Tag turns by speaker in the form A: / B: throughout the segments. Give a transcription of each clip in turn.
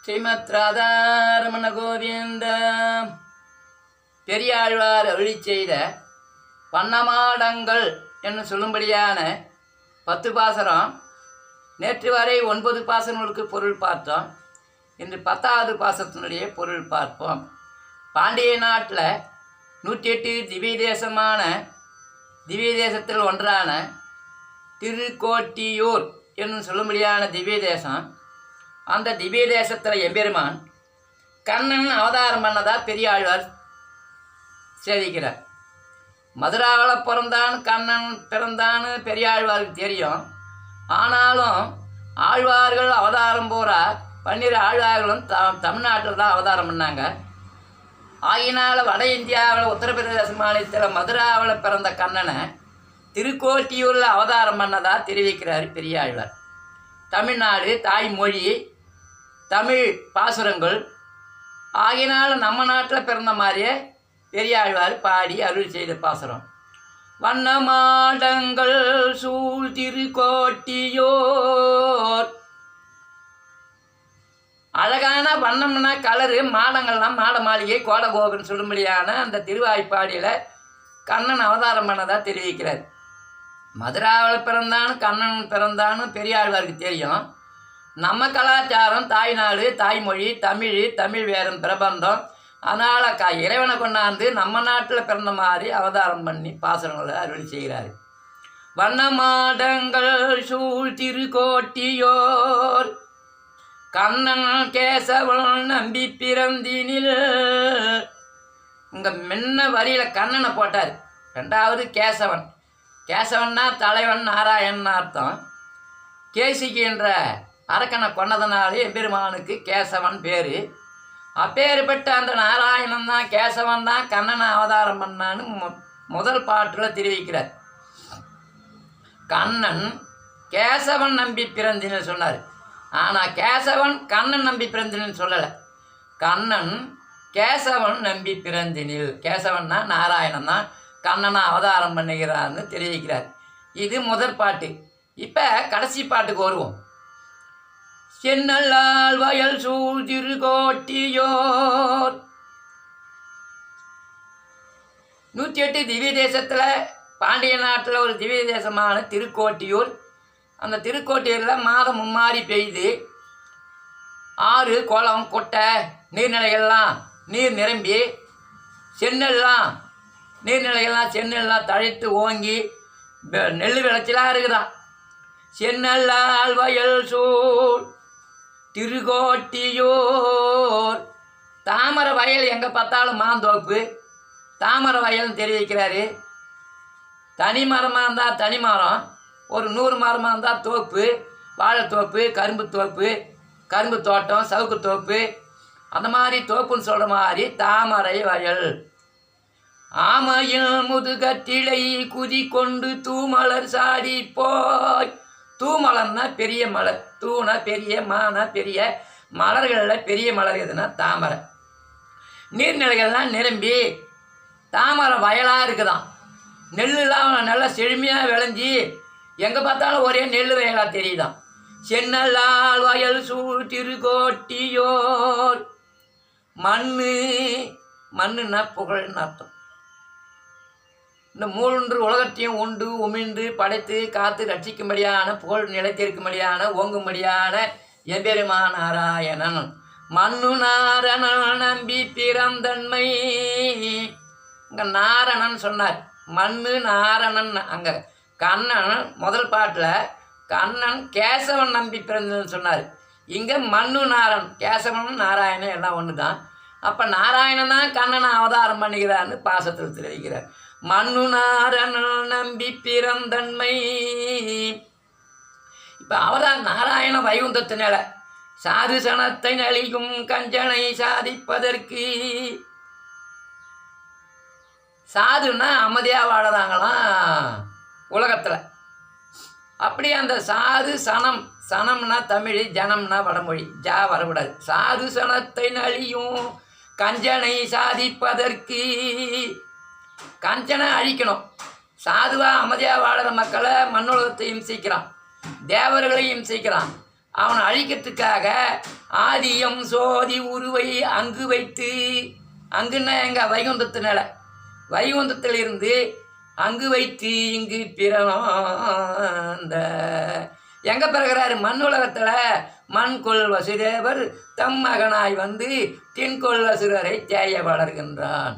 A: ஸ்ரீமத் ராதாரமண கோவிந்த. பெரியாழ்வார் அருளி செய்த பன்னமாடங்கள் என்று சொல்லும்படியான 10 பாசரம். நேற்று வரை 9 பாசனங்களுக்கு பொருள் பார்த்தோம். இன்று 10வது பாசத்தினுடைய பொருள் பார்ப்போம். பாண்டிய நாட்டில் 108 திவ்ய தேசமான திவ்ய தேசத்தில் ஒன்றான திருக்கோட்டியூர் என்னும் சொல்லும்படியான திவ்ய தேசம். அந்த திவ்ய தேசத்தில் எம்பெருமான் கண்ணன் அவதாரம் பண்ணதாக பெரியாழ்வார் சேதிக்கிறார். மதுராவில் பிறந்தான் கண்ணன் பிறந்தான்னு பெரியாழ்வாருக்கு தெரியும். ஆனாலும் ஆழ்வார்கள் அவதாரம் போகிறா 12 ஆழ்வார்களும் தமிழ்நாட்டில் தான் அவதாரம் பண்ணாங்க. ஆகினால வட இந்தியாவில் உத்தரப்பிரதேச மாநிலத்தில் மதுராவில் பிறந்த கண்ணனை திருக்கோட்டியூரில் அவதாரம் பண்ணதாக தெரிவிக்கிறார் பெரியாழ்வார். தமிழ்நாடு தாய்மொழி, தமிழ் பாசுரங்கள் ஆகினால நம்ம நாட்டில் பிறந்த மாதிரியே பெரியாழ்வார் பாடி அருள் செய்த பாசுரம். வண்ணமாடங்கள் சூழ் திருக்கோட்டியூர். அழகான வண்ணம்னா கலரு, மாடங்கள்லாம் மாட மாளிகை கோடகோபுரம் சொல்லும்படியான அந்த திருவாய்ப்பாடியில் கண்ணன் அவதாரம் பண்ணதாக தெரிவிக்கிறார். மதுராவில் பிறந்தான்னு கண்ணன் பிறந்தான்னு பெரியாழ்வாருக்கு தெரியும். நம்ம கலாச்சாரம் தாய்நாடு, தாய்மொழி, தமிழ் வேறும் பிரபந்தம். அதனால் இறைவனை கொண்டாந்து நம்ம நாட்டில் பிறந்த மாதிரி அவதாரம் பண்ணி பாசனங்களை அருளி செய்கிறார். வண்ணமாடங்கள் சூழ் திருக்கோட்டியோர் கண்ணன் கேசவன் நம்பி பிறந்தினில். இங்கே முன்ன வரியில் கண்ணனை போட்டார். 2வது கேசவன். கேசவன்னா தலைவன், நாராயணன் அர்த்தம். கேசிக்கு என்ற அரக்கனை கொண்டதனாலே எம்பெருமானுக்கு கேசவன் பேர். அப்பேற்பட்ட அந்த நாராயணன் தான், கேசவன் தான் கண்ணனை அவதாரம் பண்ணான்னு முதல் பாட்டில் தெரிவிக்கிறார். கண்ணன் கேசவன் நம்பி பிறந்தின்னு சொன்னார். ஆனால் கேசவன் கண்ணன் நம்பி பிறந்தின்னு சொல்லலை. கண்ணன் கேசவன் நம்பி பிறந்தினில். கேசவன்னா நாராயணன் தான் கண்ணனை அவதாரம் பண்ணுகிறான்னு தெரிவிக்கிறார். இது முதல் பாட்டு. இப்போ கடைசி பாட்டுக்கு வருவோம். சென்னல்லால் வயல் சூழ் திருக்கோட்டியோர். 108 திவ்ய தேசத்தில் பாண்டிய நாட்டில் ஒரு திவ்ய தேசமான திருக்கோட்டியூர். அந்த திருக்கோட்டியூரில் மாதம் மும்மாறி பெய்து ஆறு, குளம், குட்டை, நீர்நிலைகள்லாம் நீர் நிரம்பி நீர்நிலைகள்லாம் சென்னெல்லாம் தழைத்து ஓங்கி நெல் விளைச்சலாக இருக்குதான். சென்னல்லால் வயல் சூழ் திருக்கோட்டியூர். தாமரை வயல் எங்கே பார்த்தாலும் மாந்தோப்பு, தாமரை வயல்னு தெரிவிக்கிறாரு. தனி மரமாக இருந்தால் தனி மரம், ஒரு 100 மரமாக இருந்தால் தோப்பு, வாழைத்தோப்பு, கரும்பு தோட்டம், சவுக்கு தோப்பு, அந்த மாதிரி தோப்புன்னு சொல்கிற மாதிரி தாமரை வயல். ஆமையில் முதுகத்திலை குதி கொண்டு தூமலர் சாடி போய். தூமலர்னா பெரிய மலர், தூணா பெரிய, மானா பெரிய, மலர்களில் பெரிய மலர் எதுனா தாமரை. நீர்நிலைகள்லாம் நிரம்பி தாமரை வயலாக இருக்குதான். நெல்லுலாம் நல்லா செழுமையாக விளைஞ்சி எங்கே பார்த்தாலும் ஒரே நெல் வயலாக தெரியுதான். சென்னல்லால் வயல் சூழ் திருக்கோட்டியோர். மண்ணுன்னா புகழ்ன்னு அர்த்தம். இந்த 3 உலகத்தையும் உண்டு உமிழ்ந்து படைத்து காத்து ரட்சிக்கும்படியான, புகழ் நிலைத்திருக்கும்படியான, ஓங்கும்படியான எம்பெருமான் நாராயணன். மண்ணு நாரணன் நம்பி பிறந்தன்மை. இங்கே நாரணன் சொன்னார், மண்ணு நாரணன். அங்கே கண்ணன் முதல் பாட்டில் கண்ணன் கேசவன் நம்பி பிறந்தன்னு சொன்னார். இங்கே மண்ணு நாரன், கேசவன் நாராயணன் எல்லாம் ஒன்று தான். அப்போ நாராயணன் தான் கண்ணனை அவதாரம் பண்ணுகிறான்னு பாசத்தில் தெரிவிக்கிறார். மண்ணு நாரணன் நம்பி பிறந்தன்மை. இப்போ அவதான் நாராயண வைகுந்தத்தினால சாது சனத்தை நலிகும் கஞ்சனை சாதிப்பதற்கு. சாதுன்னா அமைதியாக வாழறாங்களாம் உலகத்தில். அப்படி அந்த சாது சனம்னா தமிழ், ஜனம்னா வடமொழி, ஜா வரக்கூடாது. சாது சனத்தை நலியும் கஞ்சனை சாதிப்பதற்கு. கஞ்சனை அழிக்கணும். சாதுவாக அமைதியாக வாழற மக்களை மண்ணுலகத்தை இம்சிக்கிறான், தேவர்களையும் இம்சிக்கிறான். அவனை அழிக்கிறதுக்காக ஆதியம் சோதி உருவை அங்கு வைத்து, அங்குன்னா எங்கள் வைகுந்தத்து நிலை, வைகுந்தத்திலிருந்து அங்கு வைத்து இங்கு பிறந்த எங்கே பிறகுறாரு? மண் உலகத்தில் மண்கொள் வசுதேவர் தம் மகனாய் வந்து தின்கொள் அசுரரை தேய வளர்கின்றான்.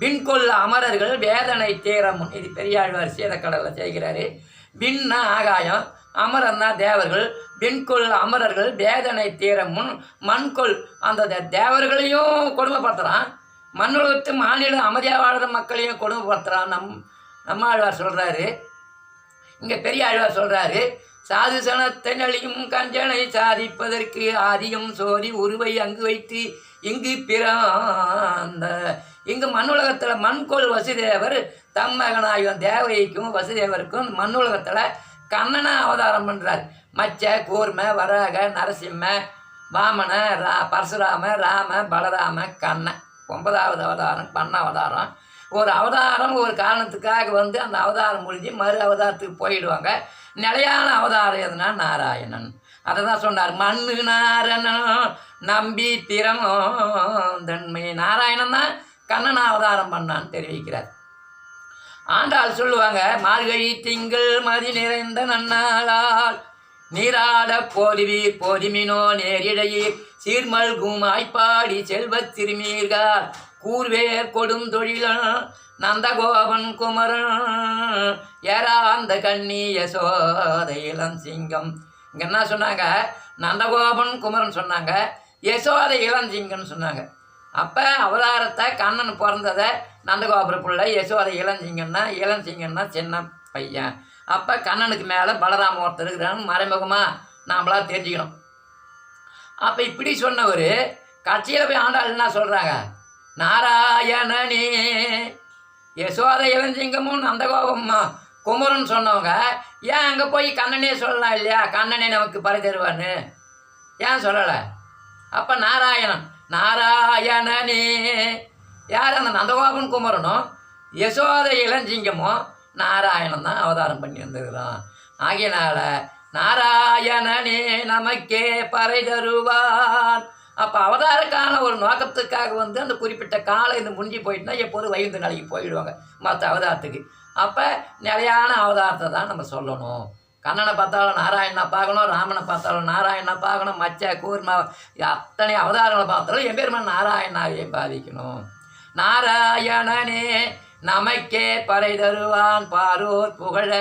A: விண்கொள் அமரர்கள் வேதனை தேரமுன், இது பெரியாழ்வார் சீதக்கடலில் செய்கிறாரு. விண்ணா ஆகாயம், அமரன்னா தேவர்கள். விண்கொள் அமரர்கள் வேதனை தீரமுன் மண்கொள், அந்த தேவர்களையும் கொடுமைப்படுத்துகிறான், மண்ணுலகத்து மாநில அமைதியாக வாழ்கிற மக்களையும் கொடுமைப்படுத்துகிறான். நம்மாழ்வார் சொல்கிறாரு, இங்கே பெரியாழ்வார் சொல்கிறாரு, சாது சனத்தை நலியும் கஞ்சனை சாதிப்பதற்கு ஆதியும் சோதி உருவை அங்கு வைத்து இங்கு பிறந்த. இங்கு மண்ணுலகத்தில் மண்கொள் வசுதேவர் தம் மகனாயும் தேவகிக்கும் வசுதேவருக்கும் மண்ணுலகத்தில் கண்ணனை அவதாரம் பண்ணுறார். மச்ச கூர்ம வராக நரசிம்ம வாமன பரசுராம ராம பலராம கண்ணன் 9வது அவதாரம் பண்ண அவதாரம். ஒரு அவதாரம் ஒரு காரணத்துக்காக வந்து அந்த அவதாரம் முடிஞ்சு மறு அவதாரத்துக்கு போயிடுவாங்க. நிலையான அவதாரம் எதுனா நாராயணன். அதை தான் சொன்னார், மண்ணு நாரணன் நம்பி திறமோந்தன்மை. நாராயணன் தான் கண்ணன் அவதாரம் பண்ணான்னு தெரிவிக்கிறார். ஆண்டாள் சொல்லுவாங்க, மார்கழி திங்கள் மதி நிறைந்த நன்னாளால் நீராட போதுவீர் போதிமினோ நேரிடையீர் சீர்மல்கும் ஆய்ப்பாடி செல்வத் திருமீர்கள் கூர்வேர் கொடும் தொழிலன் நந்தகோபன் குமரன் ஏராந்த கண்ணி யசோத இளம் சிங்கம். இங்கே என்ன சொன்னாங்க? நந்தகோபன் குமரன் சொன்னாங்க, யசோத இளம் சிங்கம்னு சொன்னாங்க. அப்போ அவதாரத்தை கண்ணன் பிறந்ததை நந்தகோபுர பிள்ளை, யசோத இளஞ்சிங்கன்னா சின்ன பையன். அப்போ கண்ணனுக்கு மேலே பலராம ஒருத்தர் இருக்கிறான்னு மறைமுகமாக நாம்ளா தெரிஞ்சுக்கணும். அப்போ இப்படி சொன்னவர் கட்சியில் போய் ஆண்டாள் என்ன சொல்கிறாங்க? நாராயணனே யசோத இளஞ்சிங்கமும் நந்தகோபம்மா குமரன் சொன்னவங்க ஏன் அங்கே போய் கண்ணனே சொல்லலாம் இல்லையா? கண்ணனே நமக்கு பறி தருவான்னு ஏன் சொல்லலை? அப்போ நாராயணனே யார்? அந்த நந்தகோபன் குமரனும் யசோத இளஞ்சிங்கமும் நாராயணன் தான் அவதாரம் பண்ணி வந்துருக்கிறான். ஆகையினால நாராயணனே நமக்கே பறை தருவான். அப்போ அவதாரக்கான ஒரு நோக்கத்துக்காக வந்து அந்த குறிப்பிட்ட காலம் இது முடிஞ்சு போயிட்டுனா எப்போதும் வைகுந்த நிலைக்கு போயிடுவாங்க மற்ற அவதாரத்துக்கு. அப்போ நிலையான அவதாரத்தை தான் நம்ம சொல்லணும். கண்ணனை பார்த்தாலும் நாராயணனை பார்க்கணும், ராமனை பார்த்தாலும் நாராயணனை பார்க்கணும், மச்ச கூர்மா அத்தனை அவதாரங்களை பார்த்தாலும் எம்பெருமான் நாராயணாவே பாதிக்கணும். நாராயணனே நமக்கே பறை தருவான் பாரோர் புகழ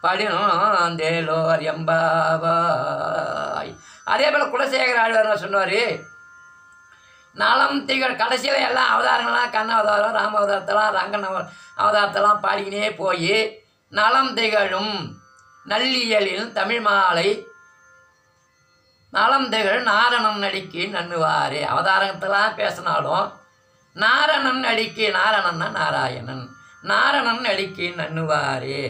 A: படினோந்தேலோர் எம்பாவாய். அதே போல் குலசேகர ஆழ்வார் சொன்னார், நலம் திகழ் கடைசியில் எல்லாம் அவதாரங்கள்லாம் கண்ண அவதாரம் ராம அவதாரத்தெல்லாம் ரங்கன் அவதாரத்தெல்லாம் பாடிக்கினே போய் நலம் திகழும் நல்லியலில் தமிழ் மாலை நலம் திகழ் நாரணன் நடிக்கு நன்னுவாரே. அவதாரத்தெல்லாம் பேசினாலும் நாரணன் நடிக்கு, நாரணன்னா நாராயணன், நாரணன் நடிக்கு நன்னுவாரே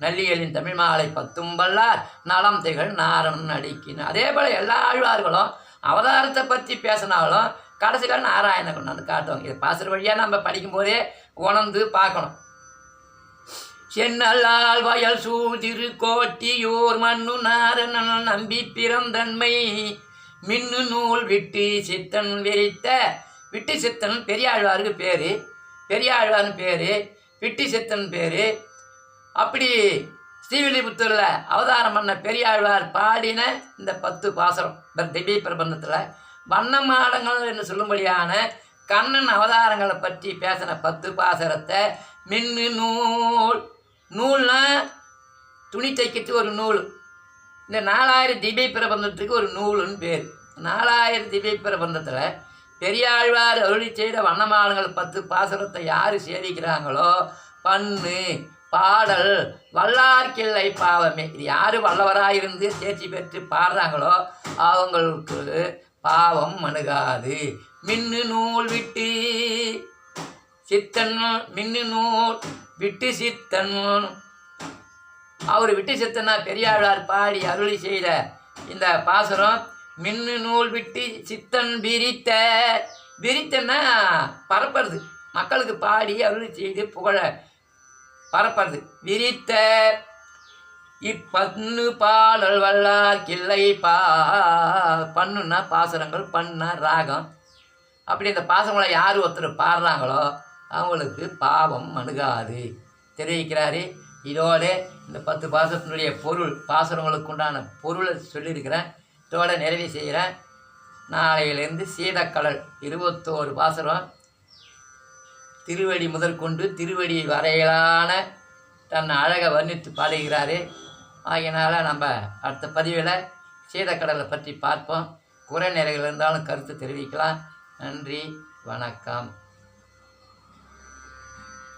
A: நல்லியலின் தமிழ் மாலை 10 வல்லார் நலம் திகழ் நாரணன் நடிக்கின்னு. அதே போல் எல்லா ஆழ்வார்களும் அவதாரத்தை பற்றி பேசினாலும் கடைசியில் நாராயணன் கொண்டாந்து காட்டுவாங்க. இது பாசுற வழியாக நம்ம படிக்கும்போதே உணர்ந்து பார்க்கணும். சென்னலால் வயல் சூழ்திரு கோட்டியோர் மண்ணு நாரணன் நம்பி பிறந்தன்மை மின்னு நூல் விட்டு சித்தன் விரித்த. விட்டு சித்தன் பெரியாழ்வாருக்கு பேர், பெரியாழ்வார்னு பேர், விட்டு சித்தன் பேர். அப்படி ஸ்ரீவில்லிபுத்தூரில் அவதாரம் பண்ண பெரியாழ்வார் பாடின இந்த 10 பாசுரம் திவ்ய பிரபந்தத்தில் வண்ணமாடங்கள் என்று சொல்லும்படியான கண்ணன் அவதாரங்களை பற்றி பேசின 10 பாசுரத்தை மின்னு நூல். நூல்னா துணி தைக்கிறதுக்கு ஒரு நூல். இந்த 4000 திவ்ய பிரபந்தத்துக்கு ஒரு நூலுன்னு பேர். 4000 திவ்ய பிரபந்தத்தில் பெரியாழ்வார் அருளி செய்த வண்ணமாடங்கள் 10 பாசுரத்தை யார் சேவிக்கிறாங்களோ பண்ணு பாடல் வல்லார்க்கில்லை பாவமே. இது யார் வல்லவராயிருந்து தேர்ச்சி பெற்று பாடுறாங்களோ அவங்களுக்கு பாவம் அணுகாது. மின்னு நூல் விட்டு சித்தன், மின்னு நூல் விட்டு சித்தன். அவர் விட்டு சித்தனா பெரியாழ்வார் பாடி அருளி செய்த இந்த பாசுரம் மின்னு நூல் விட்டு சித்தன் விரித்த. விரித்தன்னா பரப்புறது, மக்களுக்கு பாடி அருளி செய்து புகழ பரப்புறது. விரித்த இப்பன்னு பாடல் வல்லார் கிள்ளை பண்ணுன்னா பாசுரங்கள், பண்ணா ராகம். அப்படி இந்த பாசங்களை யார் ஒருத்தர் பாடுறாங்களோ அவங்களுக்கு பாவம் அணுகாது தெரிவிக்கிறாரு. இதோட இந்த 10 பாசத்தினுடைய பொருள், பாசுரங்களுக்கு உண்டான பொருளை சொல்லியிருக்கிறேன். இதோட நிறைவு செய்கிறேன். நாளையிலேருந்து சீதக்கடல் 21 பாசுரம், திருவடி முதற்கொண்டு திருவடி வரையிலான தன் அழகை வர்ணித்து பாடுகிறாரு. ஆகையினால் நம்ம அடுத்த பதிவில் சீதக்கடலை பற்றி பார்ப்போம். குறை நிறைகள் இருந்தாலும் கருத்து தெரிவிக்கலாம். நன்றி, வணக்கம்.